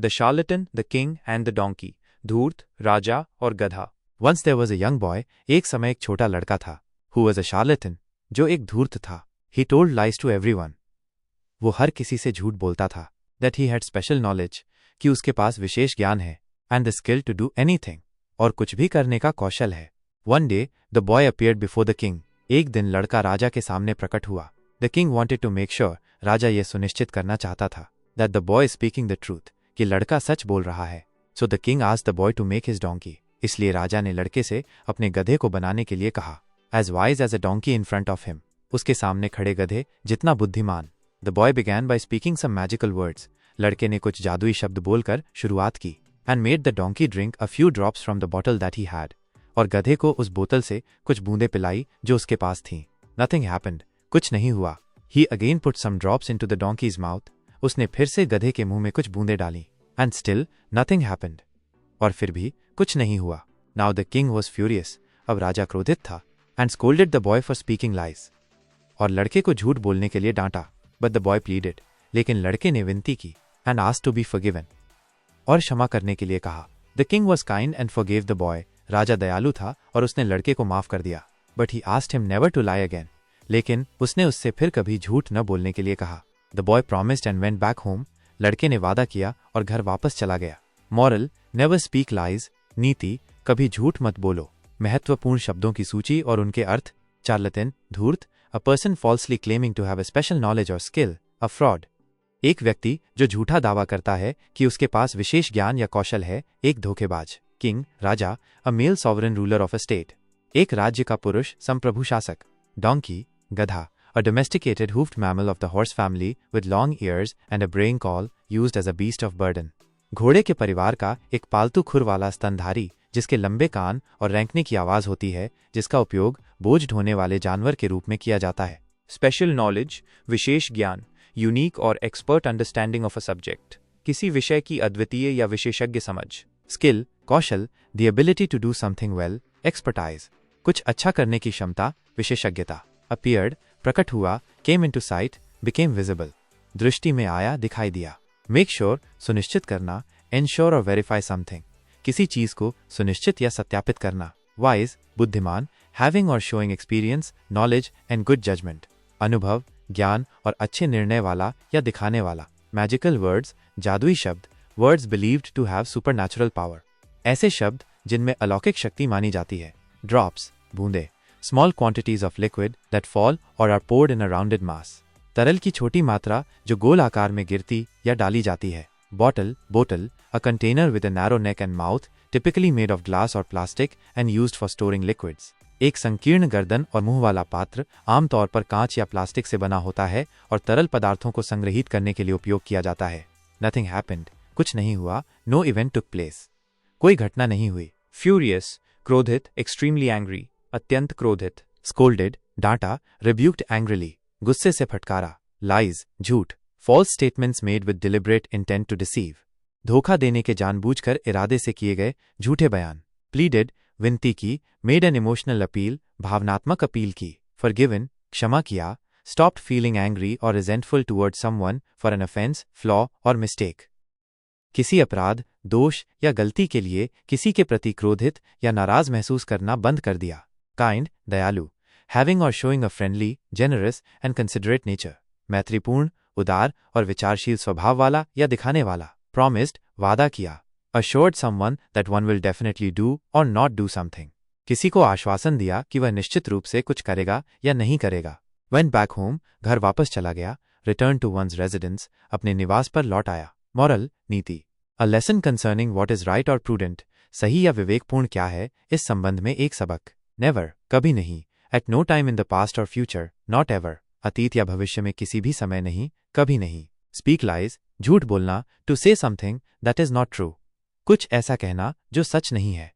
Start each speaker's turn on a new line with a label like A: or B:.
A: The charlatan, the king and the donkey. धूर्त, राजा और गधा।
B: Once there was a young boy, एक समय एक छोटा लड़का था, who was a charlatan, जो एक धूर्त था। He told lies to everyone. वो हर किसी से झूठ बोलता था। That he had special knowledge, कि उसके पास विशेष ज्ञान है, and the skill to do anything, और कुछ भी करने का कौशल है। One day, the boy appeared before the king. एक दिन लड़का राजा के सामने प्रकट हुआ। The king wanted to make sure, राजा ये सुनिश्चित करना चाहता था, that the boy is speaking the truth, कि लड़का सच बोल रहा है। So the king asked the boy to make his donkey. इसलिए राजा ने लड़के से अपने गधे को बनाने के लिए कहा। As wise as a donkey in front of him, उसके सामने खड़े गधे जितना बुद्धिमान। The boy began by speaking some magical words. लड़के ने कुछ जादुई शब्द बोलकर शुरुआत की। And made the donkey drink a few drops from the bottle that he had. और गधे को उस बोतल से कुछ बूंदें पिलाई जो उसके पास थीं। Nothing happened. कुछ नहीं हुआ। He again put some drops into the donkey's mouth. उसने फिर से गधे के मुंह में कुछ बूंदें डाली। And still nothing happened. और फिर भी कुछ नहीं हुआ। Now the king was furious. अब राजा क्रोधित था। And scolded the boy for speaking lies. और लड़के को झूठ बोलने के लिए डांटा। But the boy pleaded. लेकिन लड़के ने विनती की। And asked to be forgiven. और क्षमा करने के लिए कहा। The king was kind and forgave the boy. राजा दयालु था और उसने लड़के को माफ कर दिया। But he asked him never to lie again. लेकिन उसने उससे फिर कभी झूठ न बोलने के लिए कहा। The boy promised and went back home. लड़के ने वादा किया और घर वापस चला गया। Moral: Never speak lies. नीति: कभी झूठ मत बोलो। महत्वपूर्ण शब्दों की सूची और उनके अर्थ। चार्लटन, धूर्त, a person falsely claiming to have a special knowledge or skill, a fraud. एक व्यक्ति जो झूठा दावा करता है कि उसके पास विशेष ज्ञान या कौशल है, एक धोखेबाज। King, Raja, a male sovereign ruler of a state. एक राज्य का पुरुष, संप्रभु शासक। Donkey, गधा, a domesticated hoofed mammal of the horse family with long ears and a braying call, used as a beast of burden. घोड़े के परिवार का एक पालतू खुर वाला स्तनधारी जिसके लंबे कान और रैंकने की आवाज होती है, जिसका उपयोग बोझ ढोने वाले जानवर के रूप में किया जाता है।
A: स्पेशल नॉलेज, विशेष ज्ञान, यूनिक और expert understanding of a subject, किसी विषय की अद्वितीय या विशेषज्ञ समझ।
B: स्किल, कौशल, the ability to do something well, expertise, कुछ अच्छा करने की क्षमता, विशेषज्ञता। अपीयर्ड, प्रकट हुआ, came into sight, became visible, दृष्टि में आया, दिखाई दिया। मेक श्योर, सुनिश्चित करना, एंश्योर और वेरीफाई समथिंग, किसी चीज को सुनिश्चित या सत्यापित करना। वाइज, बुद्धिमान, having or showing experience, knowledge and good judgement, अनुभव, ज्ञान और अच्छे निर्णय वाला या दिखाने वाला। मैजिकल वर्ड्स, जादुई शब्द, words believed to have supernatural power, ऐसे शब्द जिनमें अलौकिक शक्ति मानी जाती है। ड्रॉप्स, बूंदे, small quantities of liquid that fall or are poured in a rounded mass, तरल की छोटी मात्रा जो गोल आकार में गिरती या डाली जाती है। बॉटल, बोतल, a container with a narrow neck and mouth, typically made of glass or plastic and used for storing liquids. एक संकीर्ण गर्दन और मुंह वाला पात्र आमतौर पर कांच या प्लास्टिक से बना होता है और तरल पदार्थों को संग्रहित करने के लिए उपयोग किया जाता है। Nothing happened. कुछ नहीं हुआ। No event took place. कोई घटना नहीं हुई।
A: Furious, क्रोधित, extremely angry, अत्यंत क्रोधित।
B: Scolded, डांटा, rebuked angrily, गुस्से से फटकारा। Lies, झूठ, false statements made with deliberate intent to deceive, धोखा देने के जानबूझकर इरादे से किए गए झूठे बयान। Pleaded, विनती की, made an emotional appeal, भावनात्मक अपील की। Forgiven, क्षमा किया। Stopped feeling angry or resentful towards someone for an offense, flaw or mistake, किसी अपराध, दोष या गलती के लिए किसी के प्रति क्रोधित या नाराज महसूस करना बंद कर दिया। Kind, दयालु, having or showing a friendly, generous and considerate nature, मैत्रीपूर्ण, उदार और विचारशील स्वभाव वाला या दिखाने वाला। Promised, वादा किया। Assured someone that one will definitely do or not do something, किसी को आश्वासन दिया कि वह निश्चित रूप से कुछ करेगा या नहीं करेगा। Went back home, घर वापस चला गया। Returned to one's residence, अपने निवास पर लौट आया। Moral, नीति, A lesson concerning what is right or prudent, सही या विवेकपूर्ण क्या है, इस संबंध में एक सबक। Never, कभी नहीं। At no time in the past or future, not ever, अतीत या भविष्य में किसी भी समय नहीं, कभी नहीं। Speak lies, झूठ बोलना, to say something that is not true, कुछ ऐसा कहना जो सच नहीं है।